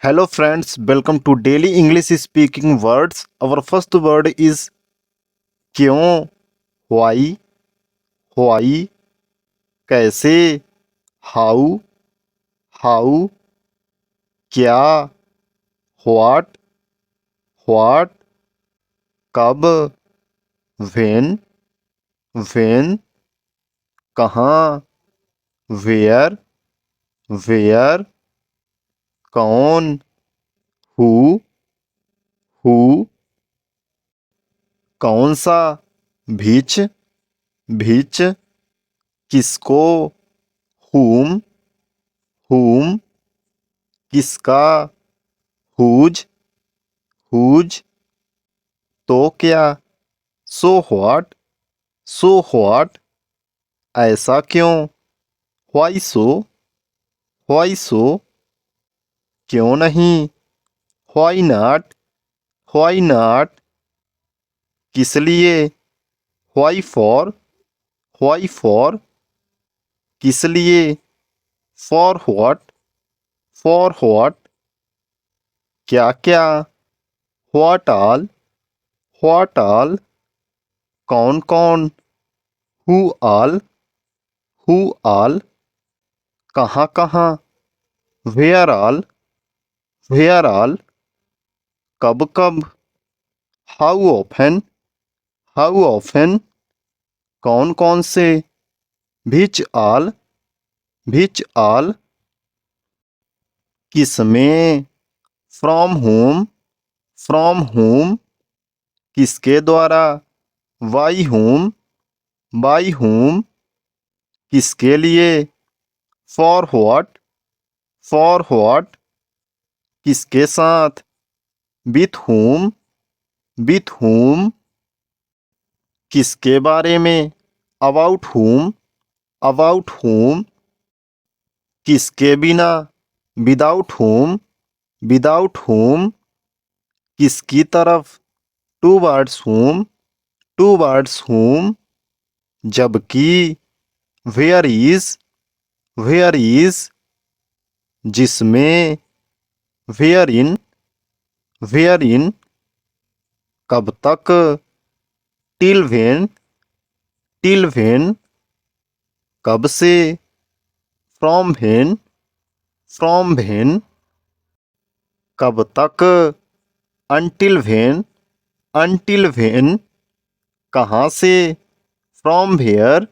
Hello friends, welcome to daily English speaking words. Our first word is क्यों, why, कैसे, how, क्या, what, कब, when, कहाँ, where, कौन, who, कौन सा, which, किसको, whom, किसका, whose, तो क्या, so what, ऐसा क्यों, why so, क्यों नहीं, why not, किस लिए, why for, किस लिए, for what, क्या क्या, what all, कौन कौन, who all, कहाँ कहाँ, where all, कब कब, how often, कौन कौन से, which all, किसमें, from whom, किसके द्वारा, by whom, किसके लिए, for what, किसके साथ, with whom, किसके बारे में, about whom, किसके बिना, without whom, किसकी तरफ, towards whom, जबकि, where is, जिसमें, wherein, कब तक, till when, कब से, from when, कब तक, until when, कहाँ से, from where,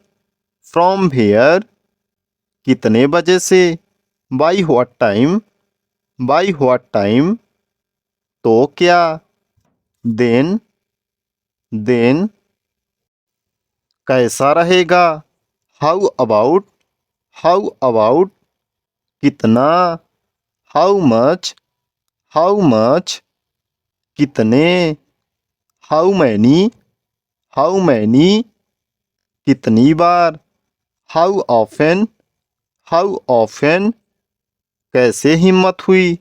कितने बजे से, by what time, तो क्या, then, कैसा रहेगा, how about, कितना, how much, कितने, how many, कितनी बार, how often, कैसे हिम्मत हुई,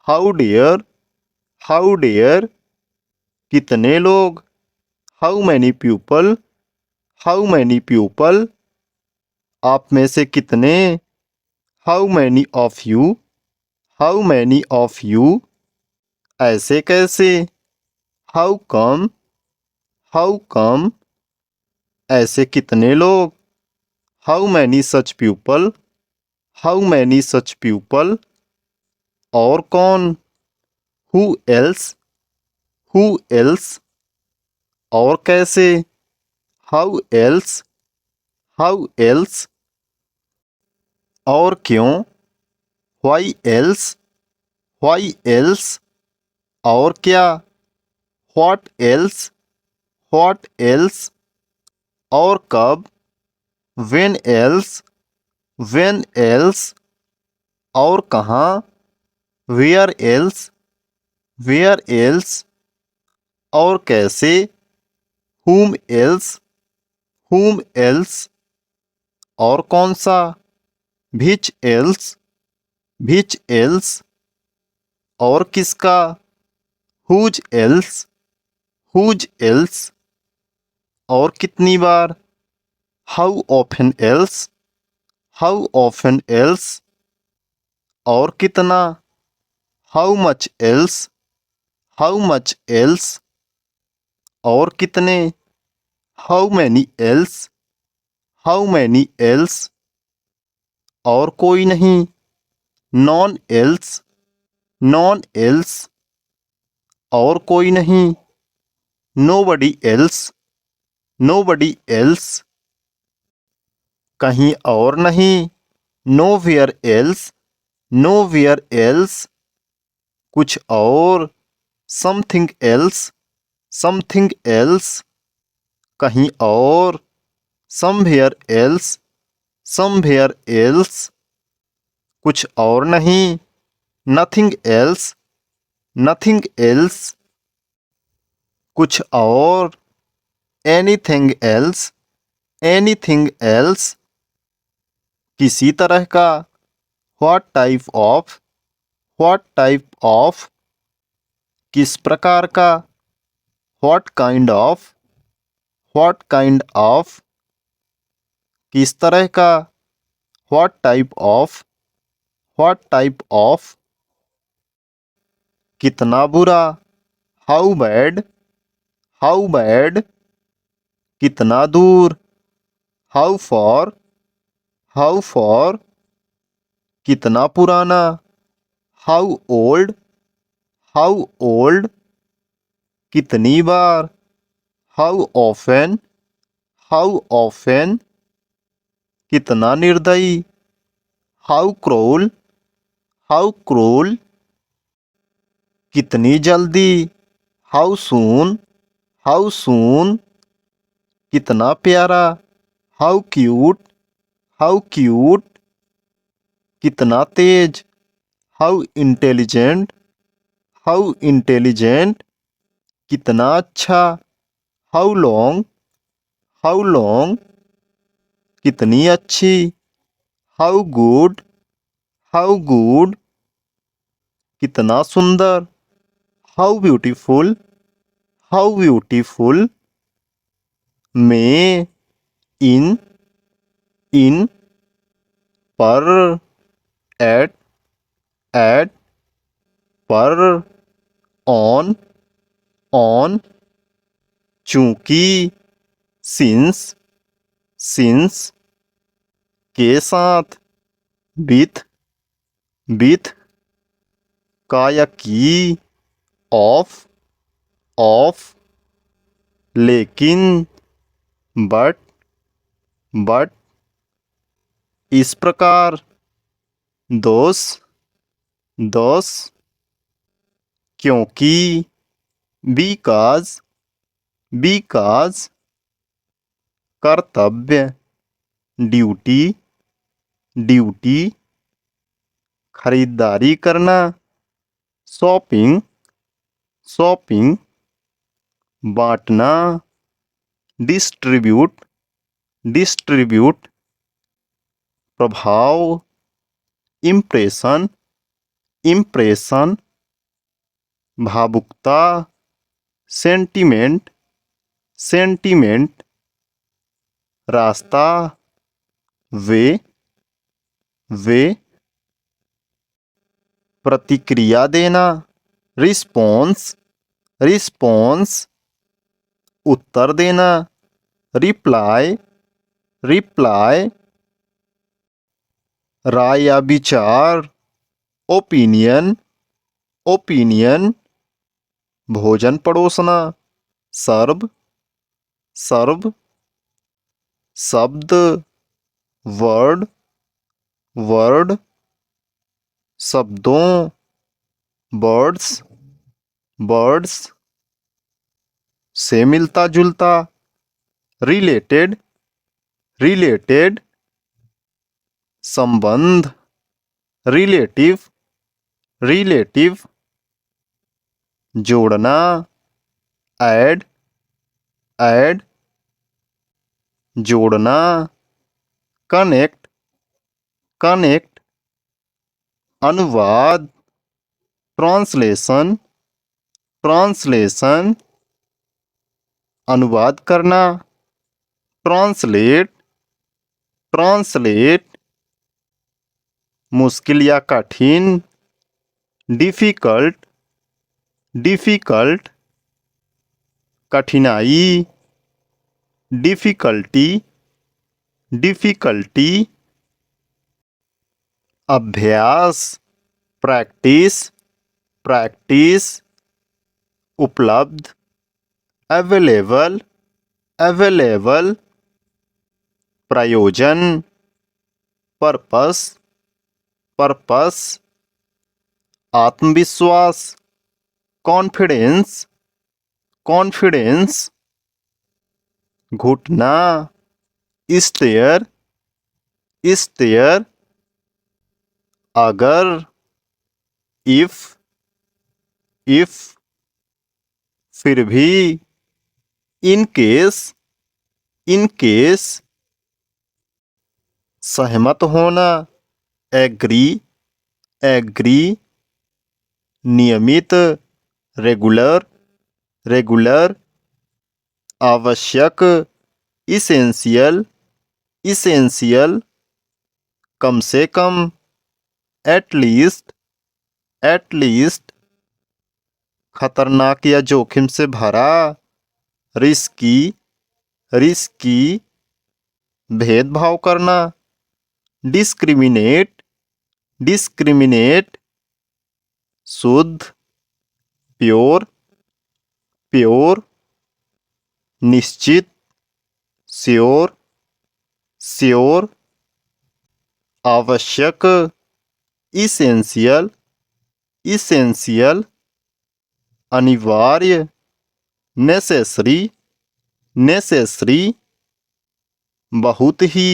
how dare, कितने लोग, how many people, आप में से कितने, how many of you, ऐसे कैसे, how come, ऐसे कितने लोग, how many such people, और कौन, who else, और कैसे, how else, और क्यों, why else, और क्या, what else, और कब, when else, और कहाँ, where else, और कैसे, whom else, और कौन सा, which else, और किसका, whose else, और कितनी बार, how often else, और कितना, how much else, how much else, और कितने, how many else, how many else, और कोई नहीं, नॉन एल्स, नॉन एल्स, और कोई नहीं, नोबडी एल्स, नोबडी एल्स, कहीं और नहीं, नोवेयर एल्स, नोवेयर एल्स, कुछ और, समथिंग एल्स, समथिंग एल्स, कहीं और, समवेयर एल्स, समवेयर एल्स, कुछ और नहीं, नथिंग एल्स, नथिंग एल्स, कुछ और, एनीथिंग एल्स, एनीथिंग एल्स, किसी तरह का, what type of, what type of, किस प्रकार का, what kind of, what kind of, किस तरह का, what type of, what type of, कितना बुरा, हाउ बैड, हाउ बैड, कितना दूर, हाउ फॉर, हाउ फॉर, कितना पुराना, हाउ ओल्ड, हाउ ओल्ड, कितनी बार, हाउ ऑफन, हाउ ऑफन, कितना निर्दयी, हाउ क्रूल, हाउ क्रूल, कितनी जल्दी, हाउ सून, हाउ सून, कितना प्यारा, हाउ क्यूट, हाउ क्यूट, कितना तेज, हाउ इंटेलिजेंट, हाउ इंटेलिजेंट, कितना अच्छा, हाउ लॉन्ग, हाउ लॉन्ग, कितनी अच्छी, हाउ गुड, हाउ गुड, कितना सुंदर, हाउ ब्यूटीफुल, हाउ ब्यूटीफुल, में, इन, इन, पर, एट, एट, पर, ऑन, ऑन, चूंकि, सिंस, सिंस, के साथ, विथ, विथ, का या की, ऑफ, ऑफ, लेकिन, बट, बट, इस प्रकार, दोस, दोस, क्योंकि, बिकॉज, बिकॉज, कर्तव्य, ड्यूटी, ड्यूटी, खरीदारी करना, शॉपिंग, शॉपिंग, बांटना, डिस्ट्रीब्यूट, डिस्ट्रीब्यूट, प्रभाव, इम्प्रेशन, इम्प्रेशन, भावुकता, सेंटिमेंट, सेंटिमेंट, रास्ता, वे, वे, प्रतिक्रिया देना, रिस्पॉन्स, रिस्पॉन्स, उत्तर देना, रिप्लाई, रिप्लाई, राय या विचार, ओपिनियन, ओपिनियन, भोजन परोसना, सर्व, सर्व, शब्द, वर्ड, वर्ड, शब्दों, बर्ड्स, बर्ड्स, से मिलता जुलता, रिलेटेड, रिलेटेड, संबंध, रिलेटिव, रिलेटिव, जोड़ना, ऐड, ऐड, जोड़ना, कनेक्ट, कनेक्ट, अनुवाद, ट्रांसलेशन, ट्रांसलेशन, अनुवाद करना, ट्रांसलेट, ट्रांसलेट, मुश्किल या कठिन, डिफिकल्ट, डिफिकल्ट, कठिनाई, डिफिकल्टी, डिफिकल्टी, अभ्यास, प्रैक्टिस, प्रैक्टिस, उपलब्ध, अवेलेबल, अवेलेबल, प्रयोजन, पर्पस, पर्पस, आत्मविश्वास, कॉन्फिडेंस, कॉन्फिडेंस, घुटना, स्टेयर, स्टेयर, अगर, इफ, इफ, फिर भी, इन केस, इन केस, सहमत होना, एग्री, एग्री, नियमित, रेगुलर, रेगुलर, आवश्यक, इसेंशियल, इसेंशियल, कम से कम, एटलीस्ट, एटलीस्ट, खतरनाक या जोखिम से भरा, रिस्की, रिस्की, भेदभाव करना, डिस्क्रिमिनेट, डिस्क्रिमिनेट, शुद्ध, प्योर, प्योर, निश्चित, श्योर, श्योर, आवश्यक, इसेंशियल, इसेंशियल, अनिवार्य, नेसेसरी, नेसेसरी, बहुत ही,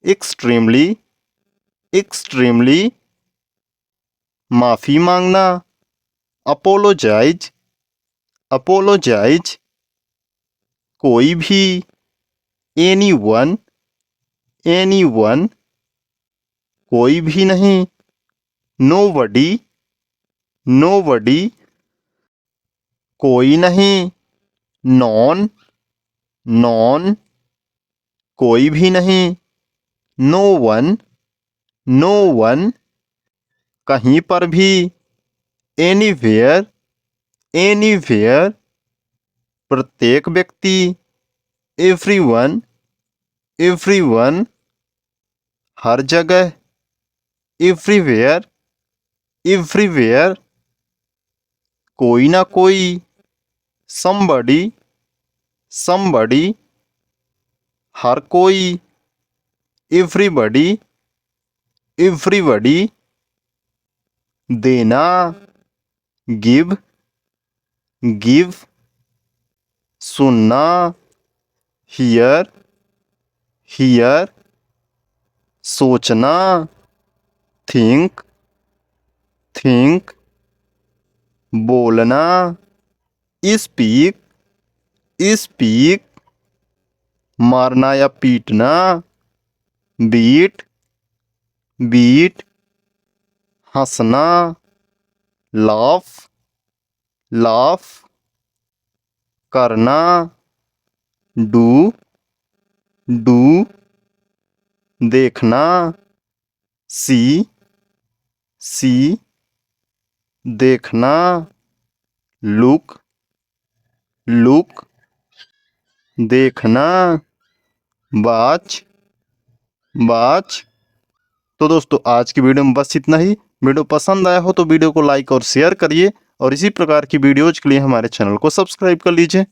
एक्सट्रीमली, एक्सट्रीमली, माफी मांगना, अपोलोजाइज, अपोलोजाइज, कोई भी, एनीवन, एनीवन, कोई भी नहीं, नोबडी, नोबडी, कोई नहीं, नॉन, नॉन, कोई भी नहीं, नो वन, नो वन, कहीं पर भी, एनीवेयर, एनीवेयर, प्रत्येक व्यक्ति, एवरीवन, एवरीवन, हर जगह, एवरीवेयर, एवरीवेयर, कोई ना कोई, समबडी, समबडी, हर कोई, एवरीबडी, एवरीबडी, देना, गिव, गिव, सुनना, हियर, हियर, सोचना, थिंक, थिंक, बोलना, स्पीक, स्पीक, मारना या पीटना, बीट, बीट, हंसना, लाफ, लाफ, करना, डू, डू, देखना, सी, सी, देखना, लुक, लुक, देखना, वाच, वाच। तो दोस्तों आज की वीडियो में बस इतना ही। वीडियो पसंद आया हो तो वीडियो को लाइक और शेयर करिए और इसी प्रकार की वीडियोज के लिए हमारे चैनल को सब्सक्राइब कर लीजिए।